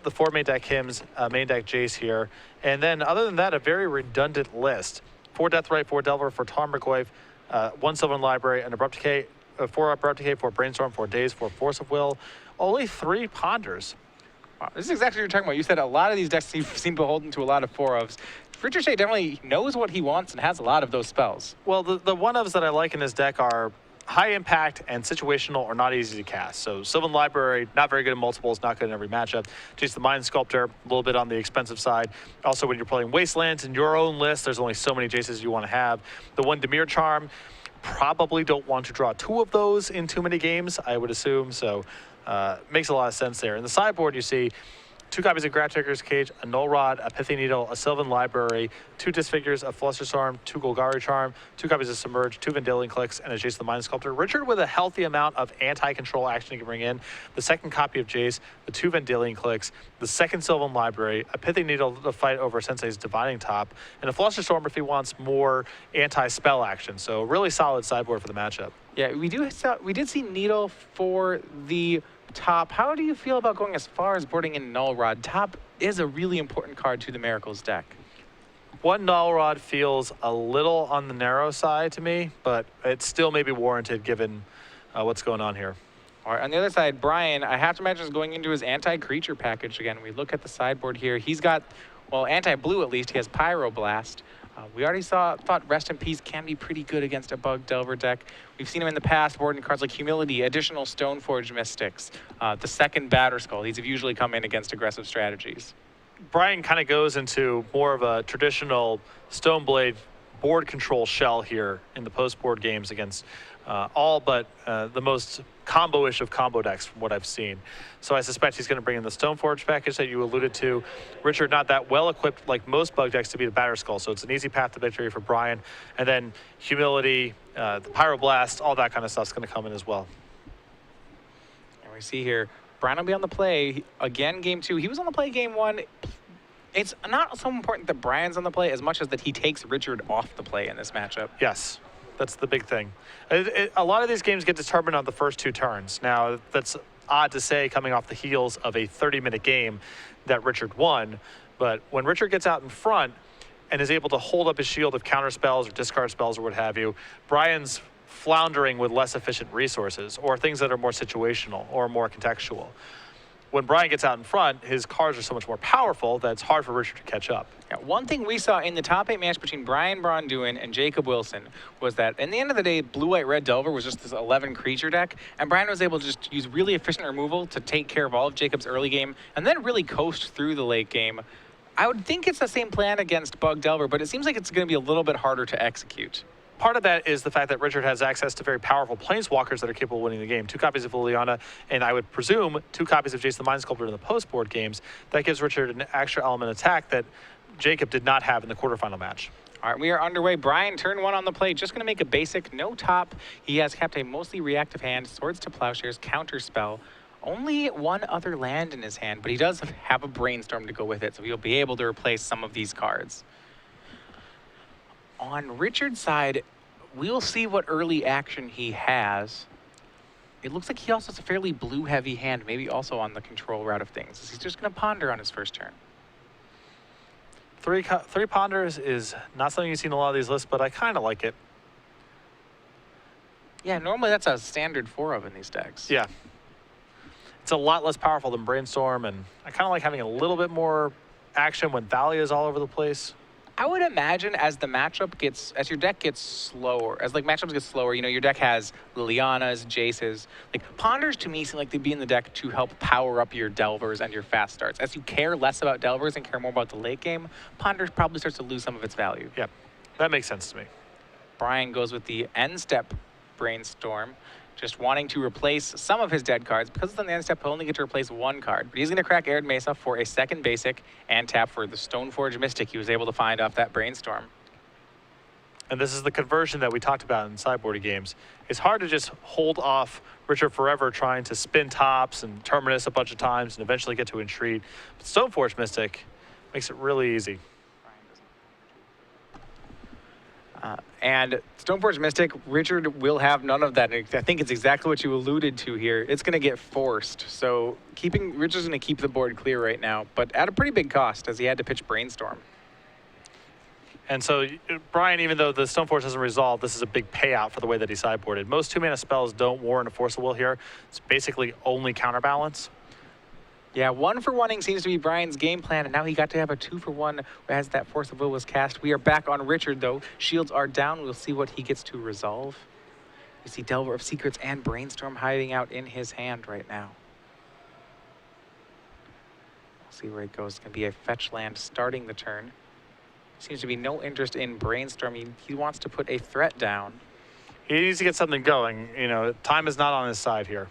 the 4 main deck hymns, main deck Jace here. And then other than that, a very redundant list. 4 Deathrite, 4 Delver, 4 Tarmogoyf, 1 Sylvan Library, an Abrupt Decay, 4 Abrupt Decay, 4 Brainstorm, 4 Daze, 4 Force of Will, only 3 Ponders. Wow, this is exactly what you're talking about. You said a lot of these decks seem beholden to a lot of 4-ofs. Richard Shay definitely knows what he wants and has a lot of those spells. Well, the 1-ofs that I like in his deck are high impact and situational or not easy to cast. So Sylvan Library, not very good in multiples, not good in every matchup. Jace the Mind Sculptor, a little bit on the expensive side. Also, when you're playing Wastelands in your own list, there's only so many Jaces you want to have. The 1 Dimir Charm, probably don't want to draw 2 of those in too many games, I would assume. So makes a lot of sense there. In the sideboard, you see 2 copies of Grafdigger's Cage, a Null Rod, a Pithy Needle, a Sylvan Library, 2 Disfigures, a Flusterstorm, 2 Golgari Charm, 2 copies of Submerge, 2 Vendilion Clicks, and a Jace the Mind Sculptor. Richard with a healthy amount of anti-control action he can bring in. The 2nd copy of Jace, the 2 Vendilion Clicks, the 2nd Sylvan Library, a Pithy Needle to fight over Sensei's Divining Top, and a Flusterstorm if he wants more anti-spell action. So really solid sideboard for the matchup. Yeah, we did see Needle for the top. How do you feel about going as far as boarding in Null Rod? Top is a really important card to the Miracles deck. 1 Null Rod feels a little on the narrow side to me, but it still may be warranted given what's going on here. All right, on the other side, Brian, I have to imagine, is going into his anti-creature package again. We look at the sideboard here. He's got, well, anti-blue at least. He has Pyroblast. We already thought Rest in Peace can be pretty good against a Bug Delver deck. We've seen him in the past boarding cards like Humility, additional Stoneforge Mystics, the 2nd Batterskull. These have usually come in against aggressive strategies. Brian kind of goes into more of a traditional Stoneblade board control shell here in the post-board games against all but the most combo-ish of combo decks from what I've seen. So I suspect he's going to bring in the Stoneforge package that you alluded to. Richard, not that well-equipped like most Bug decks to be the Batterskull, so it's an easy path to victory for Brian. And then Humility, the Pyroblast, all that kind of stuff's going to come in as well. And we see here, Brian will be on the play again game 2. He was on the play game 1. It's not so important that Brian's on the play as much as that he takes Richard off the play in this matchup. Yes. That's the big thing. A lot of these games get determined on the first 2 turns. Now, that's odd to say coming off the heels of a 30-minute game that Richard won, but when Richard gets out in front and is able to hold up his shield of counter spells or discard spells or what have you, Brian's floundering with less efficient resources or things that are more situational or more contextual. When Brian gets out in front, his cards are so much more powerful that it's hard for Richard to catch up. Yeah, one thing we saw in the top 8 match between Brian Braun-Duin and Jacob Wilson was that in the end of the day, Blue, White, Red Delver was just this 11 creature deck, and Brian was able to just use really efficient removal to take care of all of Jacob's early game and then really coast through the late game. I would think it's the same plan against Bug Delver, but it seems like it's going to be a little bit harder to execute. Part of that is the fact that Richard has access to very powerful planeswalkers that are capable of winning the game. 2 copies of Liliana, and I would presume 2 copies of Jace the Mind Sculptor in the post-board games. That gives Richard an extra element of attack that Jacob did not have in the quarterfinal match. All right, we are underway. Brian, turn 1 on the play. Just going to make a basic, no top. He has kept a mostly reactive hand, Swords to Plowshares, Counterspell. Only 1 other land in his hand, but he does have a Brainstorm to go with it, so he'll be able to replace some of these cards. On Richard's side, we'll see what early action he has. It looks like he also has a fairly blue-heavy hand, maybe also on the control route of things. He's just going to ponder on his first turn. 3 ponders is not something you see in a lot of these lists, but I kind of like it. Yeah, normally that's a standard 4 of in these decks. Yeah. It's a lot less powerful than Brainstorm, and I kind of like having a little bit more action when Thalia is all over the place. I would imagine as the matchup gets, as your deck gets slower, as like matchups get slower, you know, your deck has Lilianas, Jaces. Like Ponders to me seem like they'd be in the deck to help power up your Delvers and your fast starts. As you care less about Delvers and care more about the late game, Ponders probably starts to lose some of its value. Yeah, that makes sense to me. Brian goes with the end step Brainstorm, just wanting to replace some of his dead cards. Because it's on the end step, he'll only get to replace 1 card. But he's going to crack Arid Mesa for a 2nd basic and tap for the Stoneforge Mystic he was able to find off that Brainstorm. And this is the conversion that we talked about in sideboarding games. It's hard to just hold off Richard forever trying to spin tops and Terminus a bunch of times and eventually get to Entreat. But Stoneforge Mystic makes it really easy. And Stoneforge Mystic, Richard will have none of that. I think it's exactly what you alluded to here. It's going to get forced. So Richard's going to keep the board clear right now, but at a pretty big cost as he had to pitch Brainstorm. And so, Brian, even though the Stoneforge doesn't resolve, this is a big payout for the way that he sideboarded. Most 2-mana spells don't warrant a Force of Will here. It's basically only counterbalance. Yeah, 1-for-1ing seems to be Brian's game plan, and now he got to have a 2-for-1 as that Force of Will was cast. We are back on Richard, though. Shields are down. We'll see what he gets to resolve. You see Delver of Secrets and Brainstorm hiding out in his hand right now. We'll see where it goes. It's going to be a fetch land starting the turn. Seems to be no interest in Brainstorm. He wants to put a threat down. He needs to get something going. You know, time is not on his side here.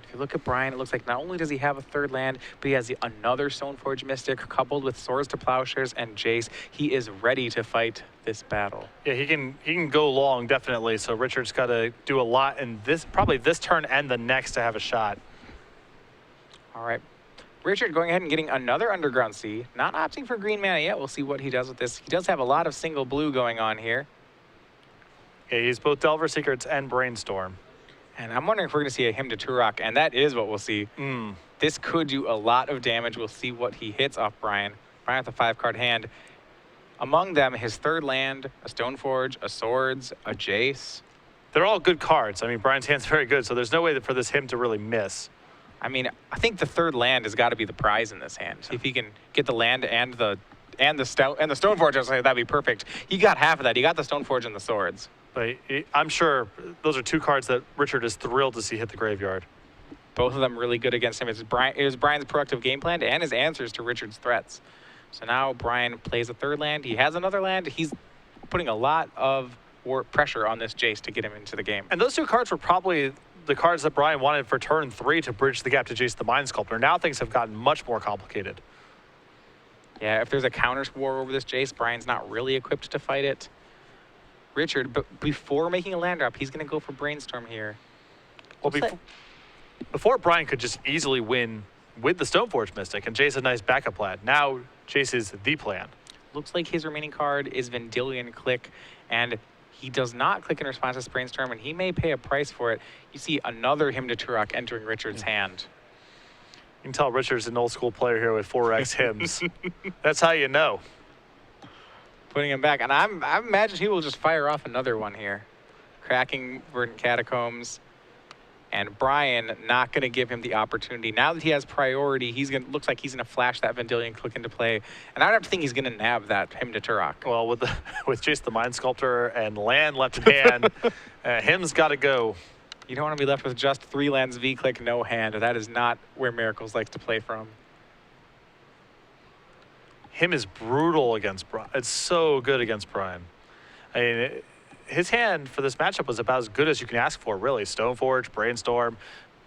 If you look at Brian, it looks like not only does he have a third land, but he has another Stoneforge Mystic coupled with Swords to Plowshares and Jace. He is ready to fight this battle. Yeah, he can go long, definitely. So Richard's got to do a lot in probably this turn and the next to have a shot. All right. Richard going ahead and getting another Underground Sea. Not opting for green mana yet. We'll see what he does with this. He does have a lot of single blue going on here. Yeah, he's both Delver Secrets and Brainstorm. And I'm wondering if we're going to see a Hymn to Turok, and that is what we'll see. This could do a lot of damage. We'll see what he hits off Brian. Brian with a 5-card hand. Among them, his third land, a Stoneforge, a Swords, a Jace. They're all good cards. I mean, Brian's hand's very good, so there's no way for this Hymn to really miss. I mean, I think the third land has got to be the prize in this hand. If he can get the land and the Stoneforge, I was like, that'd be perfect. He got half of that. He got the Stoneforge and the Swords. But I'm sure those are two cards that Richard is thrilled to see hit the graveyard. Both of them really good against him. It was Brian's proactive game plan and his answers to Richard's threats. So now Brian plays a third land. He has another land. He's putting a lot of pressure on this Jace to get him into the game. And those two cards were probably the cards that Brian wanted for turn 3 to bridge the gap to Jace the Mind Sculptor. Now things have gotten much more complicated. Yeah, if there's a counter war over this Jace, Brian's not really equipped to fight it. Richard, but before making a land drop, he's going to go for Brainstorm here. Well, before Brian could just easily win with the Stoneforge Mystic, and Jace a nice backup plan. Now Jace is the plan. Looks like his remaining card is Vendilion Click, and he does not click in response to this Brainstorm, and he may pay a price for it. You see another Hymn to Turok entering Richard's hand. You can tell Richard's an old school player here with 4X hymns. That's how you know. Putting him back, and I imagine he will just fire off another one here. Cracking Verdant Catacombs. And Brian not going to give him the opportunity. Now that he has priority, looks like he's going to flash that Vendilion Click into play. And I don't think he's going to nab that Hymn to Turok. Well, with Jace the Mind Sculptor and land left in hand, him's got to go. You don't want to be left with just 3 lands, V-Click, no hand. That is not where Miracles likes to play from. Him is brutal against Brian. It's so good against Brian. I mean, his hand for this matchup was about as good as you can ask for, really. Stoneforge, Brainstorm,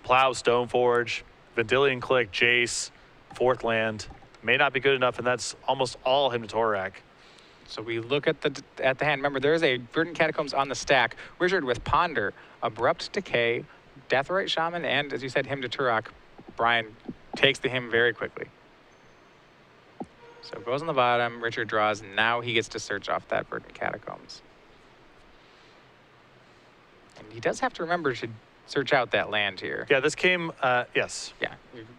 Plow, Stoneforge, Vendilion Click, Jace, 4th land. May not be good enough, and that's almost all Hymn to Turok. So we look at the hand. Remember, there's a Verdant Catacombs on the stack. Richard with Ponder, Abrupt Decay, Deathrite Shaman, and as you said, Hymn to Turok. Brian takes the Hymn very quickly. So it goes on the bottom, Richard draws, now he gets to search off that Verdant Catacombs. And he does have to remember to search out that land here. Yeah, this came, yes. Yeah,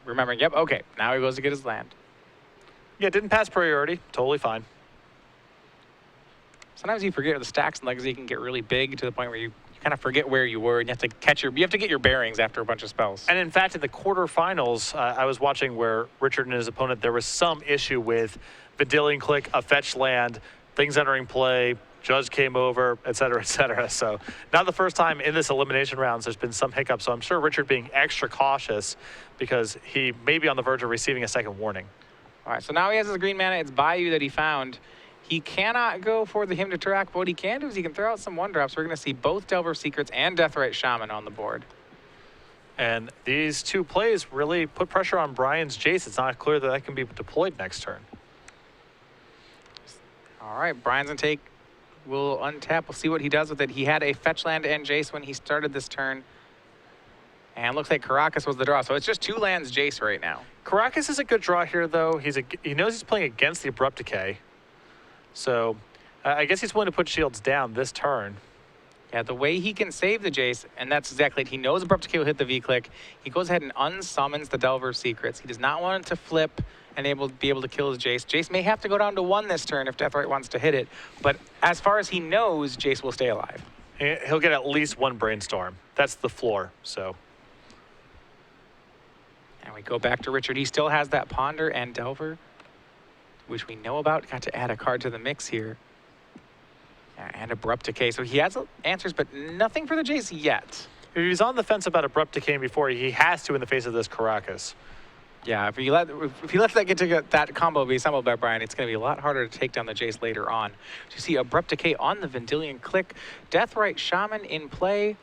remembering, yep, okay, now he goes to get his land. Yeah, didn't pass priority, totally fine. Sometimes you forget the stacks in Legacy can get really big to the point where you kind of forget where you were and you have to get your bearings after a bunch of spells. And in fact, in the quarterfinals, I was watching where Richard and his opponent, there was some issue with Vendilion Click, a fetch land, things entering play, Judge came over, et cetera, et cetera. So not the first time in this elimination rounds there's been some hiccups. So I'm sure Richard being extra cautious because he may be on the verge of receiving a second warning. All right, so now he has his green mana. It's Bayou that he found. He cannot go for the Hymn to Turok, but what he can do is he can throw out some 1-drops. We're going to see both Delver of Secrets and Deathrite Shaman on the board. And these two plays really put pressure on Brian's Jace. It's not clear that can be deployed next turn. All right, Brian's going to take, we'll untap. We'll see what he does with it. He had a fetch land and Jace when he started this turn. And looks like Caracas was the draw. So it's just 2 lands Jace right now. Caracas is a good draw here, though. He knows he's playing against the Abrupt Decay. So I guess he's willing to put shields down this turn. Yeah, the way he can save the Jace, and that's exactly it. He knows Abrupt Decay will hit the V-Click. He goes ahead and unsummons the Delver of Secrets. He does not want it to flip and be able to kill his Jace. Jace may have to go down to 1 this turn if Deathrite wants to hit it, but as far as he knows, Jace will stay alive. He'll get at least 1 Brainstorm. That's the floor, so. And we go back to Richard. He still has that Ponder and Delver, which we know about. Got to add a card to the mix here. And Abrupt Decay. So he has answers, but nothing for the Jace yet. If he's on the fence about Abrupt Decay before, he has to in the face of this Caracas. Yeah, if he lets that get to that combo be assembled by Brian, it's going to be a lot harder to take down the Jace later on. So you see Abrupt Decay on the Vendilion Click. Deathrite Shaman in play.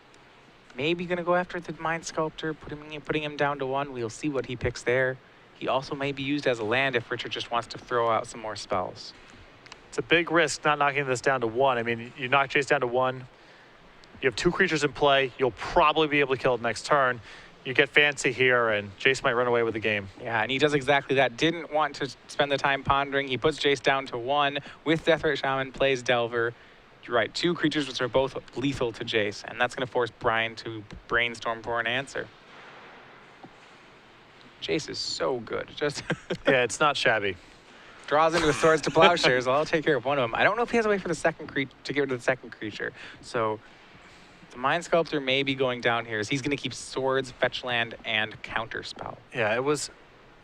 Maybe going to go after the Mind Sculptor, putting him down to 1. We'll see what he picks there. He also may be used as a land if Richard just wants to throw out some more spells. It's a big risk not knocking this down to 1. I mean, you knock Jace down to 1. You have 2 creatures in play. You'll probably be able to kill it next turn. You get fancy here, and Jace might run away with the game. Yeah, and he does exactly that. Didn't want to spend the time pondering. He puts Jace down to 1 with Deathrite Shaman, plays Delver. You're right, 2 creatures which are both lethal to Jace, and that's going to force Brian to brainstorm for an answer. Jace is so good. Just yeah, it's not shabby. Draws into his Swords to Plowshares. Well, I'll take care of one of them. I don't know if he has a way for the second creature to get rid of the second creature. So the Mind Sculptor may be going down here. He's going to keep Swords, Fetch Land, and Counterspell. Yeah, it was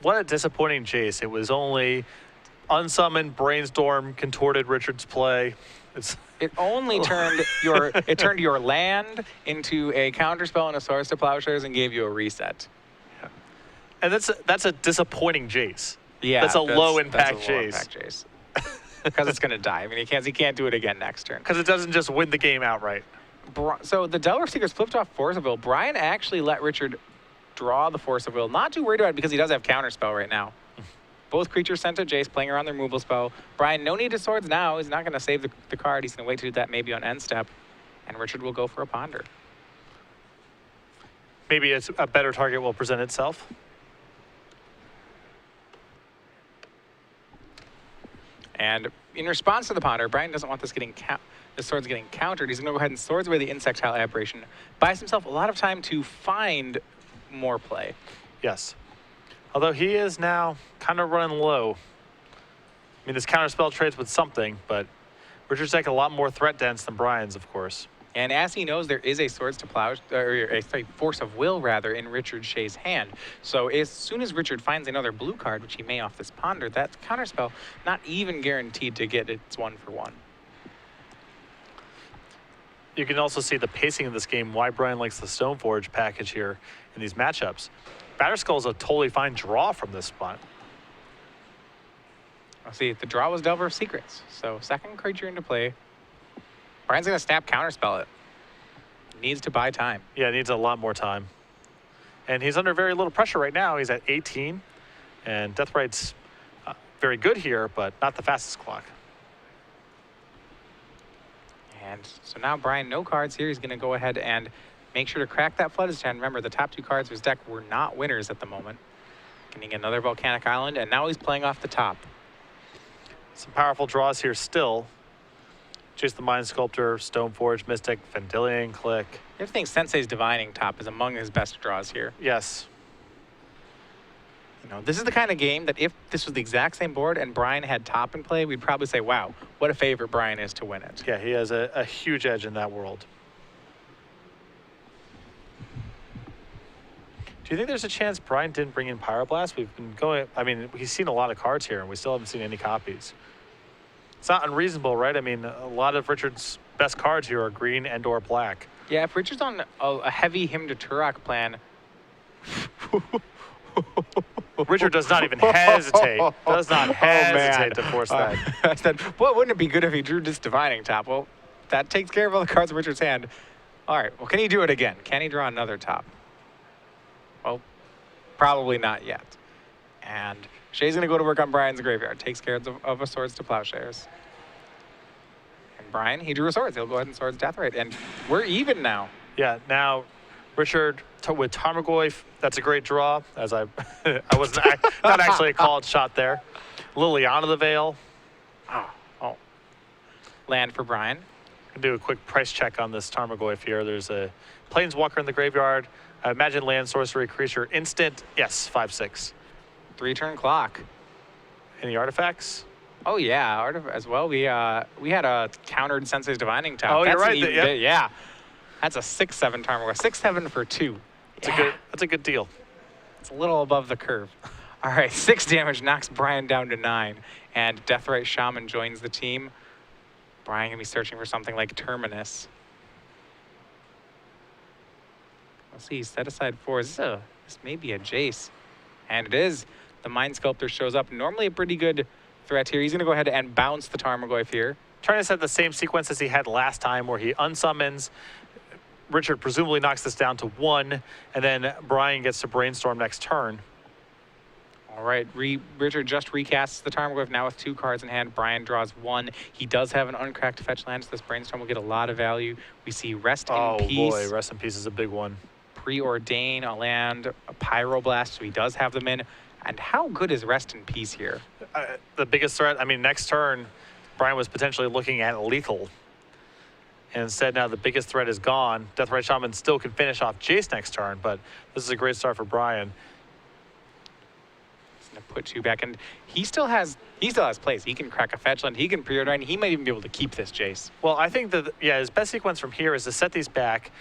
what a disappointing Jace. It was only unsummoned, brainstorm, contorted Richard's play. It only turned your land into a Counterspell and a Swords to Plowshares and gave you a reset. Yeah. And that's a disappointing Jace. Yeah, that's a low impact Jace. Because it's going to die. I mean, he can't do it again next turn. Because it doesn't just win the game outright. So the Delver Seekers flipped off Force of Will. Brian actually let Richard draw the Force of Will. Not too worried about it because he does have Counterspell right now. Both creatures sent to Jace, playing around their removal spell. Brian, no need to Swords now. He's not going to save the card. He's going to wait to do that maybe on end step. And Richard will go for a Ponder. Maybe a better target will present itself. And in response to the Ponder, Brian doesn't want the Swords getting countered. He's going to go ahead and Swords away the Insectile Aberration. Buys himself a lot of time to find more play. Yes. Although he is now kind of running low. I mean, this Counterspell trades with something, but Richard's deck a lot more threat dense than Brian's, of course. And as he knows, there is a Swords to Plow, or a Force of Will, rather, in Richard Shay's hand. So as soon as Richard finds another blue card, which he may off this Ponder, that Counterspell not even guaranteed to get its 1-for-1. You can also see the pacing of this game, why Brian likes the Stoneforge package here in these matchups. Batterskull is a totally fine draw from this spot. See, the draw was Delver of Secrets. So second creature into play. Brian's going to snap Counterspell it. Needs to buy time. Yeah, needs a lot more time. And he's under very little pressure right now. He's at 18. And Deathrite's very good here, but not the fastest clock. And so now Brian, no cards here. He's going to go ahead and make sure to crack that Flood's Hand. Remember, the top 2 cards of his deck were not winners at the moment. Getting another Volcanic Island, and now he's playing off the top. Some powerful draws here still. Just the Mind Sculptor, Stoneforge, Mystic, Vendilion Click. I have to think Sensei's Divining top is among his best draws here. Yes. You know, this is the kind of game that if this was the exact same board and Brian had top in play, we'd probably say, wow, what a favorite Brian is to win it. Yeah, he has a huge edge in that world. Do you think there's a chance Brian didn't bring in Pyroblast? We've been going, I mean, he's seen a lot of cards here and we still haven't seen any copies. It's not unreasonable, right? I mean, a lot of Richard's best cards here are green and or black. Yeah, if Richard's on a heavy Hymn to Turok plan. Richard does not even hesitate. Does not hesitate to force that. I said, well, wouldn't it be good if he drew this Divining top? Well, that takes care of all the cards in Richard's hand. All right, well, can he do it again? Can he draw another top? Well, probably not yet. And Shay's going to go to work on Brian's graveyard. Takes care of a Swords to Plowshares. And Brian, he drew a Swords. He'll go ahead and Swords Deathrite. And we're even now. Yeah, now Richard with Tarmogoyf, that's a great draw. As I wasn't not actually a called shot there. Liliana the Veil. Oh, land for Brian. Do a quick price check on this Tarmogoyf here. There's a Planeswalker in the graveyard. I imagine land, sorcery, creature, instant. Yes, 5/6. 3-turn clock. Any artifacts? Oh yeah, as well. We had a countered Sensei's Divining Top. Oh, That's you're right. Yeah, that's a 6/7 Tarmogoyf. 6/7 for 2. That's a good deal. It's a little above the curve. All right, 6 damage knocks Brian down to 9, and Deathrite Shaman joins the team. Brian gonna be searching for something like Terminus. Let's see, set aside 4. This may be a Jace, and it is. The Mind Sculptor shows up. Normally a pretty good threat here. He's gonna go ahead and bounce the Tarmogoyf here. Trying to set the same sequence as he had last time, where he unsummons. Richard presumably knocks this down to 1, and then Brian gets to Brainstorm next turn. All right, Richard just recasts the Tarmogoyf now with 2 cards in hand. Brian draws 1. He does have an uncracked fetch land, so this Brainstorm will get a lot of value. We see Rest in Peace. Oh boy, Rest in Peace is a big one. Preordain, a land, a Pyroblast, so he does have them in. And how good is Rest in Peace here? The biggest threat, I mean, next turn, Brian was potentially looking at lethal. And instead now the biggest threat is gone. Deathrite Shaman still can finish off Jace next turn, but this is a great start for Brian. Put 2 back, and he still has plays. He can crack a fetch land. He can preordain. He might even be able to keep this Jace. Well, I think that his best sequence from here is to set these back,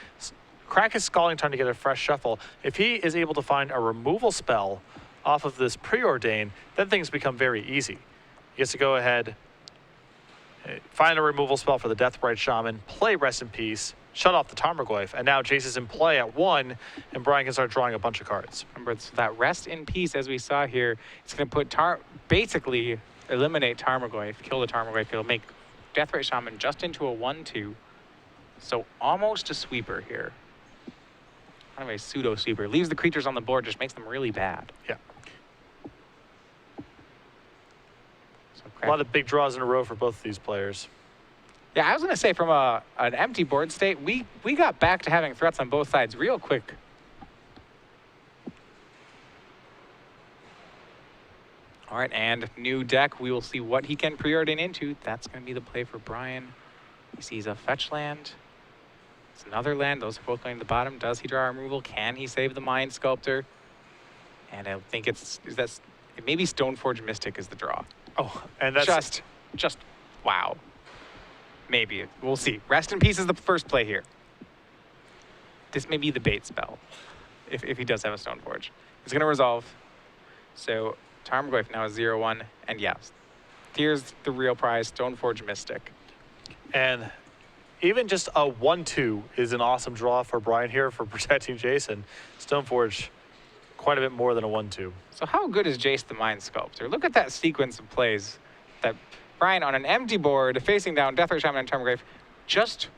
crack his Scalding Tarn to get a fresh shuffle. If he is able to find a removal spell off of this preordain, then things become very easy. He gets to go ahead, find a removal spell for the Deathrite Shaman, play Rest in Peace, shut off the Tarmogoyf, and now Jace is in play at 1, and Brian can start drawing a bunch of cards. Remember, so that Rest in Peace, as we saw here, it's going to put basically eliminate Tarmogoyf, kill the Tarmogoyf. It'll make Deathrite Shaman just into a 1/2, so almost a sweeper here. Kind of a pseudo sweeper. Leaves the creatures on the board, just makes them really bad. Yeah. So a lot of big draws in a row for both of these players. Yeah, I was going to say from an empty board state, we got back to having threats on both sides real quick. All right, and new deck. We will see what he can preordain into. That's going to be the play for Brian. He sees a fetch land. It's another land. Those are both going to the bottom. Does he draw removal? Can he save the Mind Sculptor? And I think it maybe Stoneforge Mystic is the draw. Oh, and that's just wow. Maybe. We'll see. Rest in Peace is the first play here. This may be the bait spell, if he does have a Stoneforge. It's going to resolve. So Tarmogoyf now is 0/1, and yes, here's the real prize, Stoneforge Mystic. And even just a 1/2 is an awesome draw for Brian here for protecting Jason. Stoneforge, quite a bit more than a 1/2. So how good is Jace the Mind Sculptor? Look at that sequence of plays that Brian, on an empty board, facing down Deathrite Shaman and Tarmogoyf, just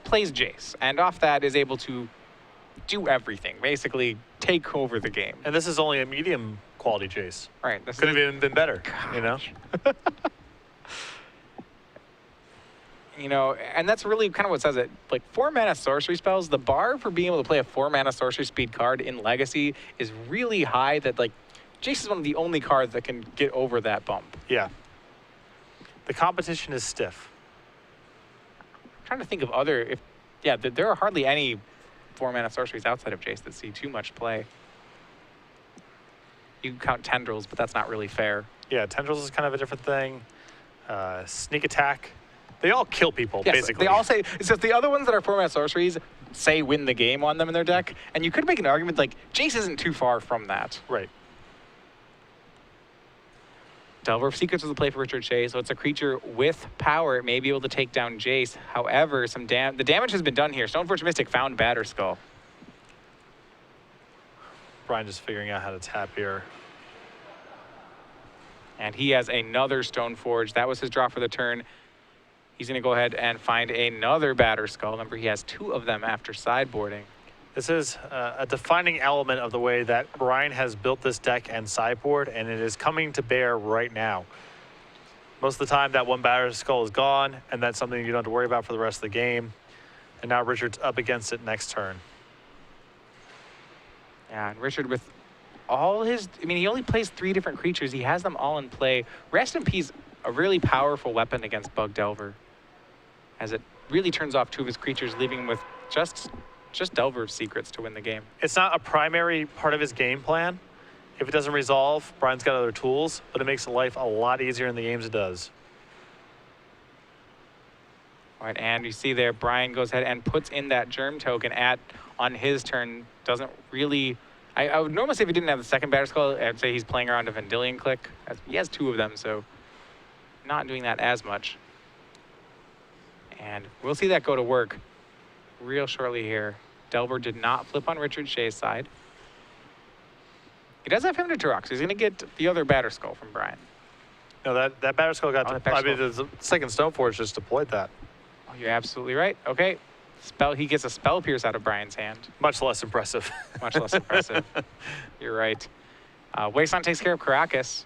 plays Jace, and off that is able to do everything, basically take over the game. And this is only a medium quality Jace. Right. This could have even been better, you know? You know, and that's really kind of what says it. Like 4-mana sorcery spells, the bar for being able to play a 4-mana sorcery speed card in Legacy is really high, that like Jace is one of the only cards that can get over that bump. Yeah. The competition is stiff. I'm trying to think of there are hardly any 4-mana sorceries outside of Jace that see too much play. You can count Tendrils, but that's not really fair. Yeah, Tendrils is kind of a different thing. Sneak Attack. They all kill people, yes, basically. They all say, it's just the other ones that are 4-mana sorceries say win the game on them in their deck, and you could make an argument like Jace isn't too far from that. Right. Delver of Secrets was a play for Richard Shay, so it's a creature with power. It may be able to take down Jace. However, the damage has been done here. Stoneforge Mystic found Batterskull. Brian just figuring out how to tap here. And he has another Stoneforge. That was his draw for the turn. He's going to go ahead and find another Batterskull. Remember, he has 2 of them after sideboarding. This is a defining element of the way that Brian has built this deck and sideboard, and it is coming to bear right now. Most of the time, that one Batterskull is gone, and that's something you don't have to worry about for the rest of the game. And now Richard's up against it next turn. Yeah, and Richard with all his... I mean, he only plays 3 different creatures. He has them all in play. Rest in Peace, a really powerful weapon against Bug Delver. as it really turns off 2 of his creatures, leaving him with just Delver's secrets to win the game. It's not a primary part of his game plan. If it doesn't resolve, Brian's got other tools, but it makes life a lot easier in the games it does. All right, and you see there, Brian goes ahead and puts in that Germ token on his turn. Doesn't really... I would normally say if he didn't have the second Batter Skull, I'd say he's playing around a Vendilion Click. He has 2 of them, so not doing that as much. And we'll see that go to work real shortly here. Delver did not flip on Richard Shay's side. He does have him to Turok, so he's going to get the other Batter Skull from Brian. No, that Batter Skull got I mean, the second Stoneforge just deployed that. Oh, you're absolutely right. Okay. He gets a Spell Pierce out of Brian's hand. Much less impressive. Much less impressive. You're right. Wasteland takes care of Caracas.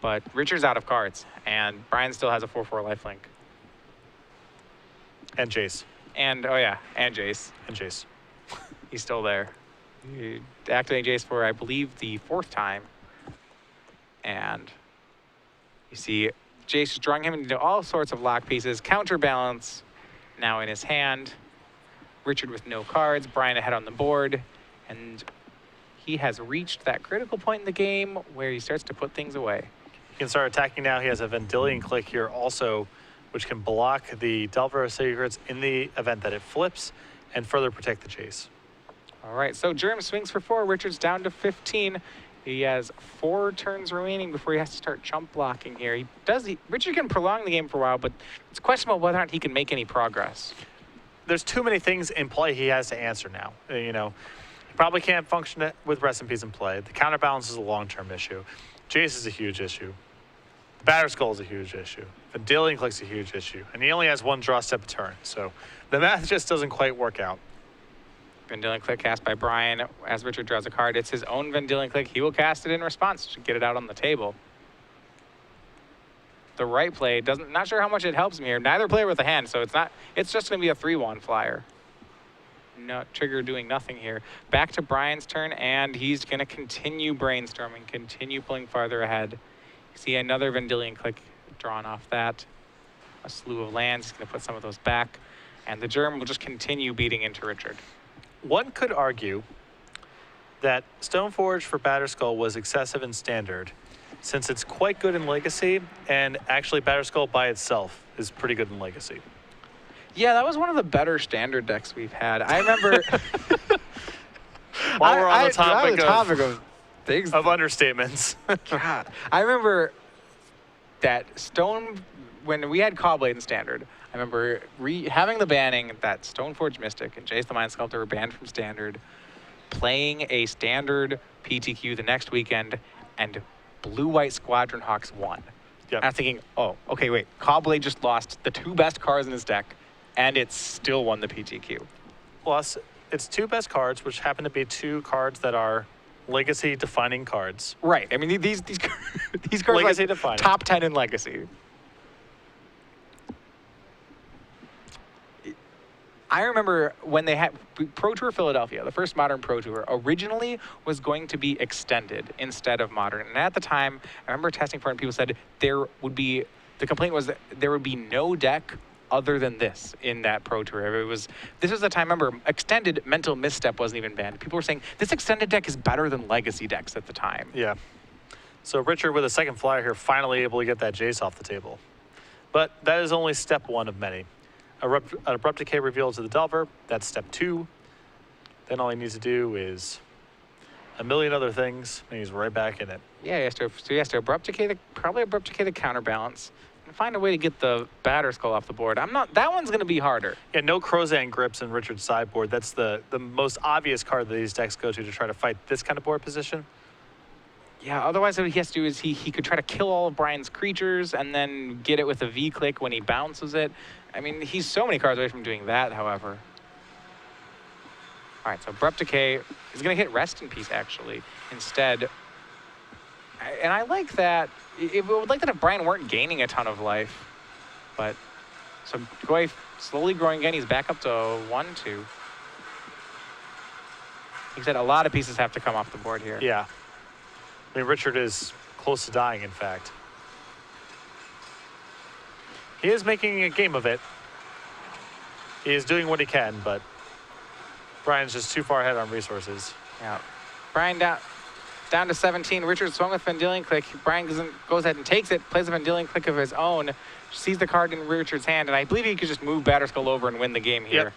But Richard's out of cards, and Brian still has a 4/4 lifelink. And Jace. And, oh yeah, and Jace. And Jace. He's still there. You activate Jace for, I believe, the 4th time. And you see Jace is drawing him into all sorts of lock pieces. Counterbalance now in his hand. Richard with no cards. Brian ahead on the board. And he has reached that critical point in the game where he starts to put things away. He can start attacking now. He has a Vendilion Click here also, which can block the Delver Secrets in the event that it flips and further protect the Jace. All right, so Germ swings for 4. Richard's down to 15. He has 4 turns remaining before he has to start chump blocking here. Richard can prolong the game for a while, but it's questionable whether or not he can make any progress. There's too many things in play he has to answer now. You know, he probably can't function with Rest in Peace in play. The counterbalance is a long-term issue. Jace is a huge issue. The Batter Skull is a huge issue. Vendilion Click's a huge issue. And he only has 1 draw step a turn. So the math just doesn't quite work out. Vendilion Click cast by Brian as Richard draws a card. It's his own Vendilion Click. He will cast it in response to get it out on the table. The right play not sure how much it helps him here. Neither player with a hand, so it's just going to be a 3/1 flyer. No trigger doing nothing here. Back to Brian's turn, and he's going to continue brainstorming, continue pulling farther ahead. See another Vendilion Click drawn off that. A slew of lands. He's going to put some of those back, and the Germ will just continue beating into Richard. One could argue that Stoneforge for Batter Skull was excessive in Standard, since it's quite good in Legacy, and actually Batter Skull by itself is pretty good in Legacy. Yeah, that was one of the better Standard decks we've had. I remember... While we're on the topic of things... Of understatements. God. I remember that when we had Cobblade in Standard, I remember having the banning that Stoneforge Mystic and Jace the Mind Sculptor were banned from Standard, playing a Standard PTQ the next weekend, and Blue-White Squadron Hawks won. Yep. And I'm thinking, oh, okay, wait. Cobblade just lost the 2 best cards in his deck, and it still won the PTQ. Plus, its 2 best cards, which happen to be 2 cards that are Legacy-defining cards. Right. I mean, these cards are like top 10 in Legacy. I remember when they had Pro Tour Philadelphia, the first Modern Pro Tour, originally was going to be extended instead of Modern. And at the time, I remember testing for it, and people said the complaint was that there would be no deck other than this in that Pro Tour. This was the time, remember, extended Mental Misstep wasn't even banned. People were saying, this extended deck is better than Legacy decks at the time. Yeah. So Richard, with a second flyer here, finally able to get that Jace off the table. But that is only step 1 of many. Abrupt Decay revealed to the Delver. That's step 2. Then all he needs to do is a million other things, and he's right back in it. Yeah, he has to Abrupt Decay the Counterbalance, and find a way to get the Batter Skull off the board. That one's going to be harder. Yeah, no Crozan Grips in Richard's sideboard. That's the most obvious card that these decks go to try to fight this kind of board position. Yeah, otherwise what he has to do is he could try to kill all of Brian's creatures and then get it with a V-click when he bounces it. I mean, he's so many cards away from doing that, however. All right, so Abrupt Decay is going to hit Rest in Peace, actually, instead. And I like that. I would like that if Brian weren't gaining a ton of life. But, so Goy slowly growing again. He's back up to 1-2. He said a lot of pieces have to come off the board here. Yeah. I mean, Richard is close to dying, in fact. he is making a game of it. He is doing what he can, but Brian's just too far ahead on resources. Yeah. Brian down to 17. Richard swung with Vendilion Click. Brian goes ahead and takes it, plays a Vendilion Click of his own, sees the card in Richard's hand, and I believe he could just move Batterskull over and win the game here. Yep.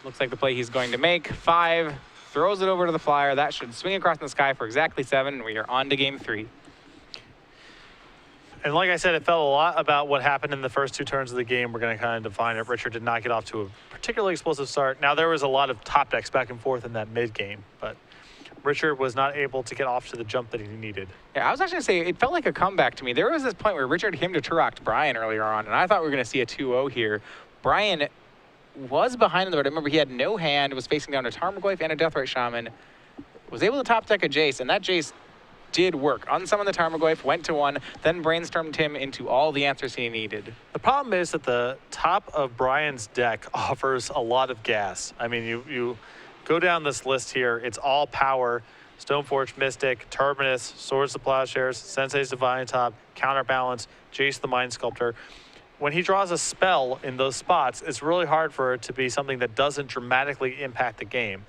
Looks like the play he's going to make. 5, throws it over to the flyer. That should swing across in the sky for exactly 7, and we are on to game 3. And like I said, it felt a lot about what happened in the first 2 turns of the game. We're going to kind of define it. Richard did not get off to a particularly explosive start. Now, there was a lot of top decks back and forth in that mid-game, but Richard was not able to get off to the jump that he needed. Yeah, I was actually going to say, it felt like a comeback to me. There was this point where Richard him to Turok'd Brian earlier on, and I thought we were going to see a 2-0 here. Brian was behind in the board. I remember he had no hand, was facing down a Tarmogoyf and a Deathrite Shaman, was able to top deck a Jace, and that Jace did work. Unsummoned the Tarmogoyf, went to 1, then brainstormed him into all the answers he needed. The problem is that the top of Brian's deck offers a lot of gas. I mean, you go down this list here, it's all power, Stoneforge Mystic, Terminus, Swords to Plowshares, Sensei's Divine Top, Counterbalance, Jace the Mind Sculptor. When he draws a spell in those spots, it's really hard for it to be something that doesn't dramatically impact the game.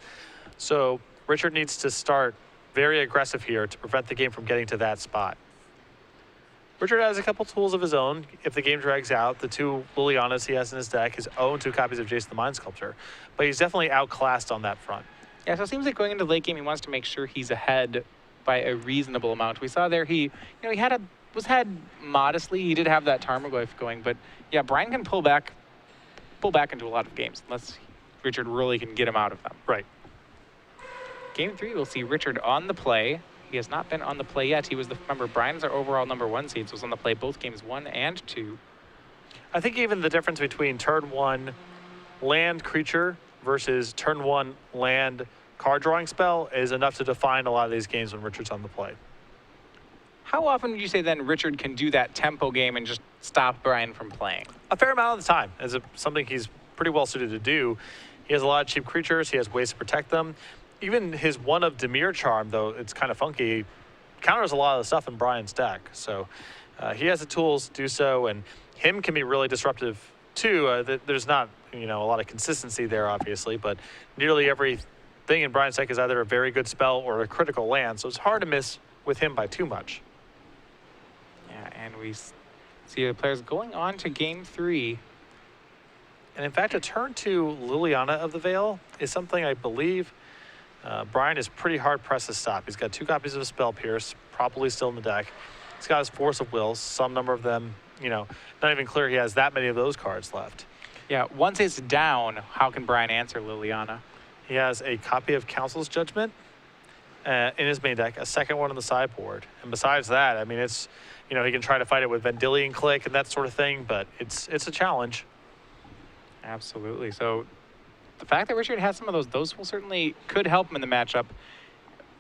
So Richard needs to start very aggressive here to prevent the game from getting to that spot. Richard has a couple tools of his own. If the game drags out, the 2 Lilianas he has in his deck, his own 2 copies of Jace the Mind Sculptor. But he's definitely outclassed on that front. Yeah, so it seems like going into the late game, he wants to make sure he's ahead by a reasonable amount. We saw there he was ahead modestly. He did have that Tarmogoyf going, but yeah, Brian can pull back into a lot of games unless Richard really can get him out of them. Right. Game 3, we'll see Richard on the play. He has not been on the play yet. He was remember, Brian's our overall #1 seed, so was on the play both games 1 and 2. I think even the difference between turn 1 land creature versus turn 1 land card drawing spell is enough to define a lot of these games when Richard's on the play. How often would you say then Richard can do that tempo game and just stop Brian from playing? A fair amount of the time. It's something he's pretty well suited to do. He has a lot of cheap creatures. He has ways to protect them. Even his 1 of Dimir Charm, though it's kind of funky, counters a lot of the stuff in Brian's deck. So he has the tools to do so, and him can be really disruptive too. There's not a lot of consistency there, obviously, but nearly everything in Brian's deck is either a very good spell or a critical land, so it's hard to miss with him by too much. Yeah, and we see the players going on to game 3. And in fact, a turn 2 Liliana of the Veil is something I believe Brian is pretty hard pressed to stop. He's got 2 copies of Spell Pierce, probably still in the deck. He's got his Force of Wills, some number of them, not even clear he has that many of those cards left. Yeah, once it's down, how can Brian answer Liliana? He has a copy of Council's Judgment in his main deck, a second one on the sideboard. And besides that, I mean, it's, he can try to fight it with Vendilion Click and that sort of thing, but it's a challenge. Absolutely. So the fact that Richard has some of those will certainly could help him in the matchup.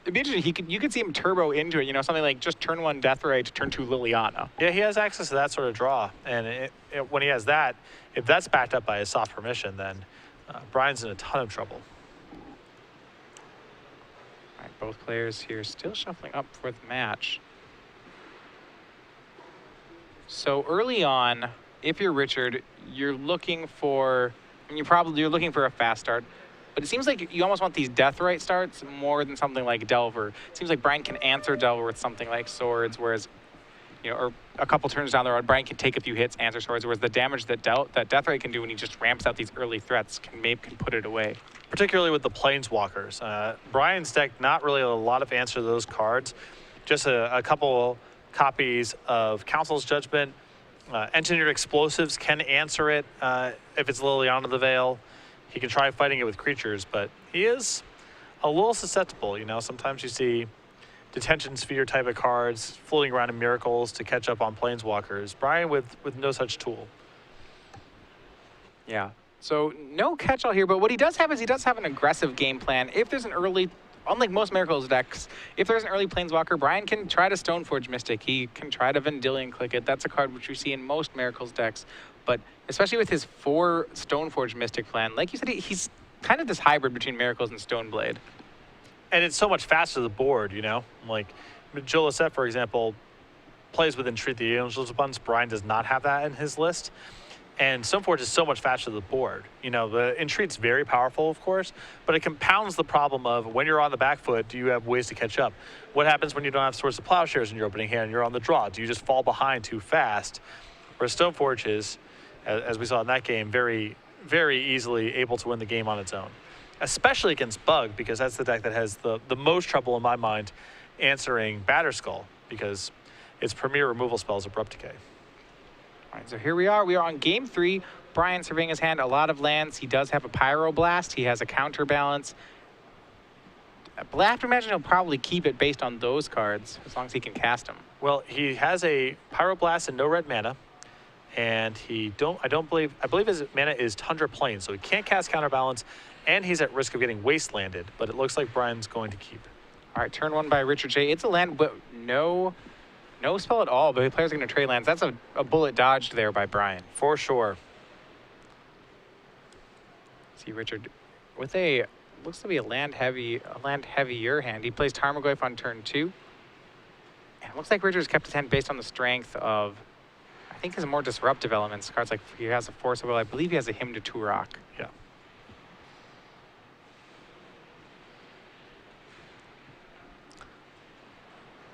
It'd be interesting. You could see him turbo into it. Something like just turn 1 Deathrite to turn 2 Liliana. Yeah, he has access to that sort of draw, and when he has that, if that's backed up by his soft permission, then Brian's in a ton of trouble. All right, both players here still shuffling up for the match. So early on, if you're Richard, you're looking for a fast start, but it seems like you almost want these Deathrite starts more than something like Delver. It seems like Brian can answer Delver with something like Swords, whereas, or a couple turns down the road, Brian can take a few hits, answer Swords, whereas the damage that Deathrite can do when he just ramps out these early threats can put it away. Particularly with the Planeswalkers. Brian's deck, not really a lot of answer to those cards, just a couple copies of Council's Judgment. Engineered Explosives can answer it if it's Liliana the Veil. He can try fighting it with creatures, but he is a little susceptible. Sometimes you see Detention Sphere type of cards floating around in Miracles to catch up on Planeswalkers. Brian with no such tool. Yeah, so no catch-all here, but what he does have is he does have an aggressive game plan. If there's an early, unlike most Miracles decks, if there's an early Planeswalker, Brian can try to Stoneforge Mystic. He can try to Vendilion Click it. That's a card which we see in most Miracles decks. But especially with his 4 Stoneforge Mystic plan, like you said, he's kind of this hybrid between Miracles and Stoneblade. And it's so much faster to the board, Like Jill Lisette, for example, plays with Entreat the Angels Buns. Brian does not have that in his list. And Stoneforge is so much faster to the board. You know, the Entreat's very powerful, of course, but it compounds the problem of when you're on the back foot, do you have ways to catch up? What happens when you don't have Swords of Plowshares in your opening hand and you're on the draw? Do you just fall behind too fast? Whereas Stoneforge is, as we saw in that game, very, very easily able to win the game on its own. Especially against Bug, because that's the deck that has the most trouble in my mind answering Batterskull, because its premier removal spell is Abrupt Decay. All right, so here we are. We are on game 3. Brian surveying his hand, a lot of lands. He does have a Pyroblast. He has a counterbalance. But I have to imagine he'll probably keep it based on those cards, as long as he can cast them. Well, he has a Pyroblast and no red mana, and I believe his mana is Tundra Plain, so he can't cast Counterbalance, and he's at risk of getting Wastelanded, but it looks like Brian's going to keep it. All right, turn 1 by Richard Shay. It's a land, but no spell at all, but the players are going to trade lands. That's a bullet dodged there by Brian. For sure. See Richard with a, looks to be a land heavier hand. He plays Tarmogoyf on turn 2. And it looks like Richard's kept his hand based on the strength of, I think, his more disruptive elements. Cards like, he has a Force of Will. I believe he has a Hymn to Turok. Yeah.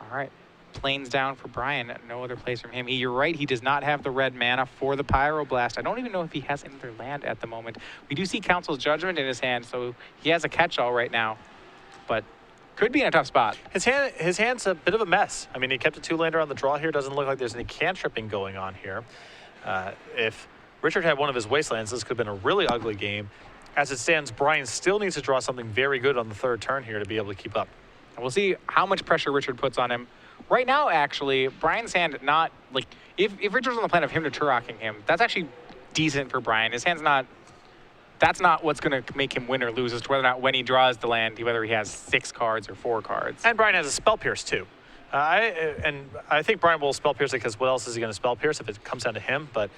All right. Plains down for Brian. No other plays from him. You're right, he does not have the red mana for the Pyroblast. I don't even know if he has another land at the moment. We do see Council's Judgment in his hand, so he has a catch-all right now, but could be in a tough spot. His hand's a bit of a mess. I mean, he kept a 2-lander on the draw here. Doesn't look like there's any cantripping going on here. If Richard had one of his Wastelands, this could have been a really ugly game. As it stands, Brian still needs to draw something very good on the 3rd turn here to be able to keep up. And we'll see how much pressure Richard puts on him. Right now, actually, Brian's hand not, like, if Richard's on the plan of him to Turoking him, that's actually decent for Brian. His hand's not, that's not what's going to make him win or lose, as to whether or not when he draws the land, whether he has 6 cards or 4 cards. And Brian has a Spell Pierce, too. I think Brian will Spell Pierce it because what else is he going to Spell Pierce if it comes down to him? But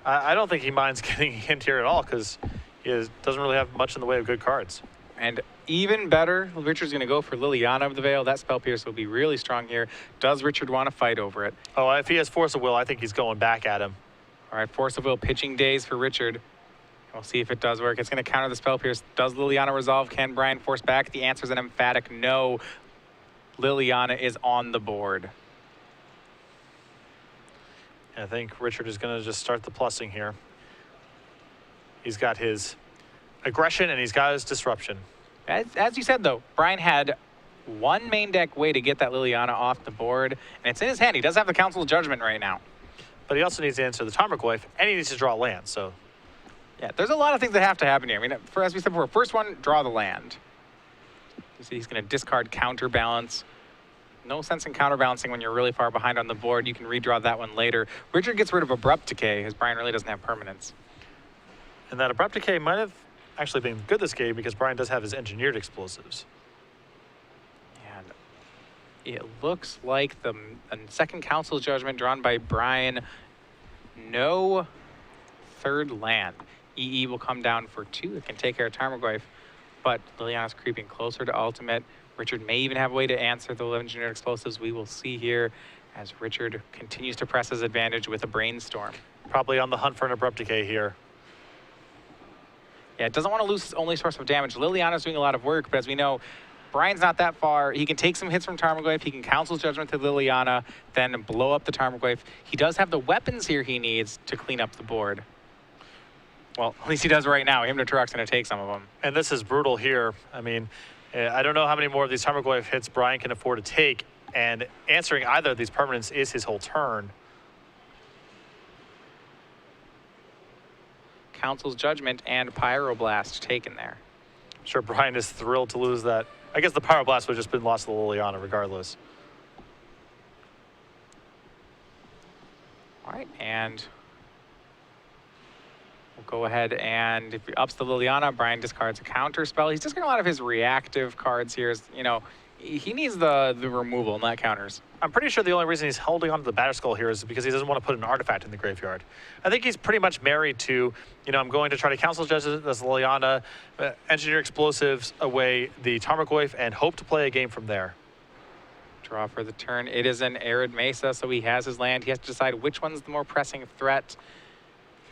I don't think he minds getting a hint here at all because he doesn't really have much in the way of good cards. And even better, Richard's going to go for Liliana of the Veil. That Spell Pierce will be really strong here. Does Richard want to fight over it? Oh, if he has Force of Will, I think he's going back at him. All right, Force of Will pitching days for Richard. We'll see if it does work. It's going to counter the Spell Pierce. Does Liliana resolve? Can Brian force back? The answer is an emphatic no. Liliana is on the board. I think Richard is going to just start the plussing here. He's got his aggression and he's got his disruption. As you said, though, Brian had one main deck way to get that Liliana off the board, and it's in his hand. He does have the Council's Judgment right now. But he also needs to answer the Tarmogoyf, and he needs to draw land, so. Yeah, there's a lot of things that have to happen here. I mean, as we said before, first one, draw the land. You see he's going to discard Counterbalance. No sense in counterbalancing when you're really far behind on the board. You can redraw that one later. Richard gets rid of Abrupt Decay, as Brian really doesn't have permanence. And that Abrupt Decay might have actually been good this game because Brian does have his Engineered Explosives. And it looks like the second Council's Judgment drawn by Brian. No 3rd land. EE will come down for 2. It can take care of Tarmogoyf, but Liliana's creeping closer to ultimate. Richard may even have a way to answer the Engineered Explosives. We will see here as Richard continues to press his advantage with a Brainstorm. Probably on the hunt for an Abrupt Decay here. Yeah, doesn't want to lose his only source of damage. Liliana's doing a lot of work, but as we know, Brian's not that far. He can take some hits from Tarmogoyf. He can Council's Judgment to Liliana, then blow up the Tarmogoyf. He does have the weapons here he needs to clean up the board. Well, at least he does right now. Hymn to Turok's going to take some of them. And this is brutal here. I mean, I don't know how many more of these Tarmogoyf hits Brian can afford to take, and answering either of these permanents is his whole turn. Council's Judgment and Pyroblast taken there. I'm sure Brian is thrilled to lose that. I guess the Pyroblast would have just been lost to Liliana regardless. All right, and we'll go ahead and if he ups the Liliana, Brian discards a counter spell. He's discarding a lot of his reactive cards here. You know, he needs the removal, not counters. I'm pretty sure the only reason he's holding on to the Batterskull here is because he doesn't want to put an artifact in the graveyard. I think he's pretty much married to, you know, I'm going to try to Council Judge this Liliana, Engineer Explosives away the Tarmogoyf, and hope to play a game from there. Draw for the turn. It is an arid mesa, so he has his land. He has to decide which one's the more pressing threat.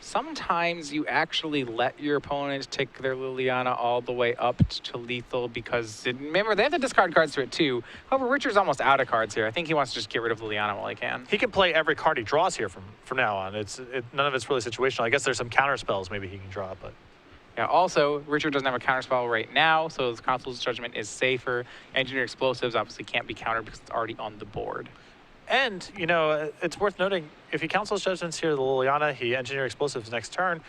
Sometimes you actually let your opponent take their Liliana all the way up to lethal because, remember, they have to discard cards to it too. However, Richard's almost out of cards here. I think he wants to just get rid of Liliana while he can. He can play every card he draws here from now on. None of it's really situational. I guess there's some counter spells maybe he can draw, but... Yeah, also, Richard doesn't have a counterspell right now, so his Consul's Judgment is safer. Engineer Explosives obviously can't be countered because it's already on the board. And, you know, it's worth noting, if he cancels Judgments here, the Liliana, he Engineer Explosives next turn,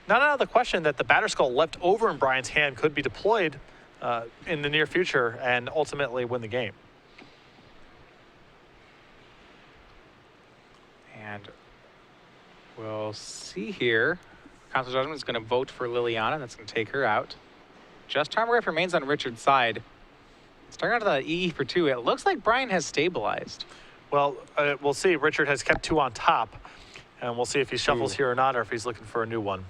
not out of the question that the Batterskull left over in Brian's hand could be deployed in the near future and ultimately win the game. And we'll see here. Council Judgment is going to vote for Liliana. That's going to take her out. Just Charmgrave remains on Richard's side. Starting out of the EE for 2, it looks like Brian has stabilized. Well, we'll see. Richard has kept 2 on top, and we'll see if he shuffles here or not, or if he's looking for a new one.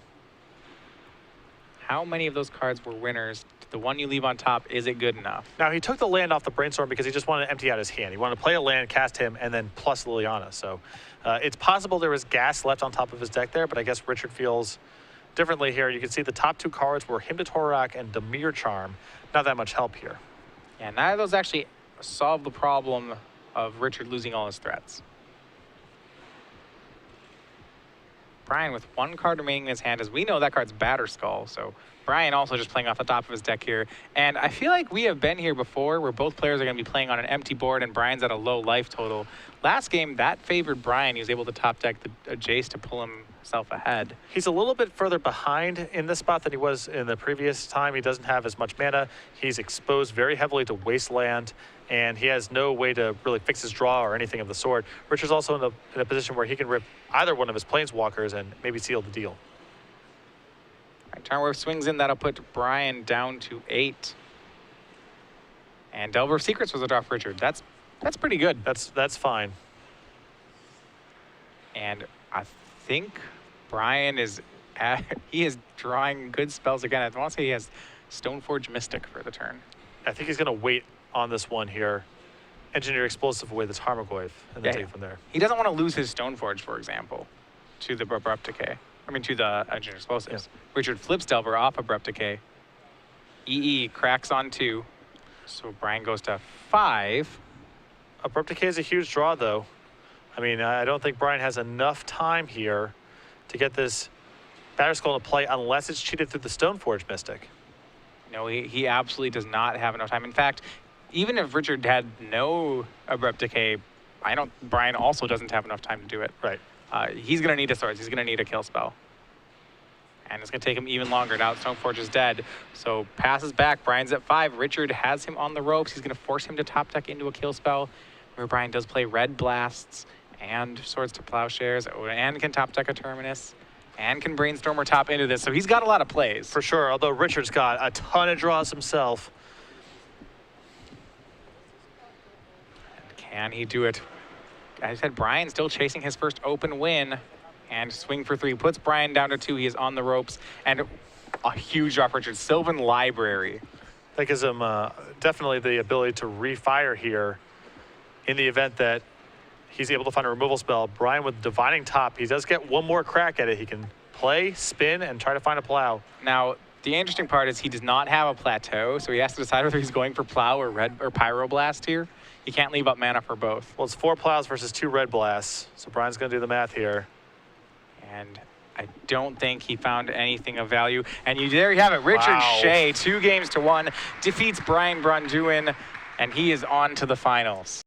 How many of those cards were winners? The one you leave on top, is it good enough? Now, he took the land off the Brainstorm because he just wanted to empty out his hand. He wanted to play a land, cast him, and then plus Liliana. So it's possible there was gas left on top of his deck there, but I guess Richard feels differently here. You can see the top 2 cards were Hymn to Torak and Dimir Charm. Not that much help here. Yeah, neither of those actually solve the problem of Richard losing all his threats. Brian with 1 card remaining in his hand, as we know that card's Batterskull, so Brian also just playing off the top of his deck here. And I feel like we have been here before where both players are going to be playing on an empty board and Brian's at a low life total. Last game, that favored Brian. He was able to top deck the Jace to pull himself ahead. He's a little bit further behind in this spot than he was in the previous time. He doesn't have as much mana. He's exposed very heavily to Wasteland, and he has no way to really fix his draw or anything of the sort. Richard's also in a position where he can rip either one of his Planeswalkers and maybe seal the deal. Right, Charmwave swings in. That'll put Brian down to 8. And Delver of Secrets was a draw for Richard. That's pretty good. That's fine. And I think Brian is drawing good spells again. I want to say he has Stoneforge Mystic for the turn. I think he's going to wait on this one here. Engineer Explosive away this Tarmogoyf and then take it from there. He doesn't want to lose his Stoneforge, for example, to the Abrupt Decay. I mean, to the Engineer Explosives. Yeah. Richard flips Delver off Abrupt Decay. EE cracks on 2. So Brian goes to 5. Abrupt Decay is a huge draw, though. I mean, I don't think Brian has enough time here to get this Batterskull into play unless it's cheated through the Stoneforge Mystic. No, he absolutely does not have enough time. In fact, even if Richard had no Abrupt Decay, Brian also doesn't have enough time to do it. Right. He's going to need a Swords. He's going to need a kill spell. And it's going to take him even longer. Now Stoneforge is dead. So passes back. Brian's at 5. Richard has him on the ropes. He's going to force him to top deck into a kill spell, where Brian does play Red Blasts and Swords to Plowshares, and can top deck a Terminus, and can Brainstorm or top into this. So he's got a lot of plays. For sure, although Richard's got a ton of draws himself. And can he do it? I said Brian still chasing his first open win, and swing for 3 puts Brian down to 2. He is on the ropes, and a huge draw for Richard. Sylvan Library. That gives him definitely the ability to refire here in the event that he's able to find a removal spell. Brian with Divining Top, he does get one more crack at it. He can play, spin, and try to find a plow. Now, the interesting part is he does not have a plateau, so he has to decide whether he's going for plow or Pyroblast here. He can't leave up mana for both. Well, it's 4 plows versus 2 red blasts, so Brian's going to do the math here. And I don't think he found anything of value. And there you have it. Richard Shay, 2 games to 1, defeats Braun-Duin, and he is on to the finals.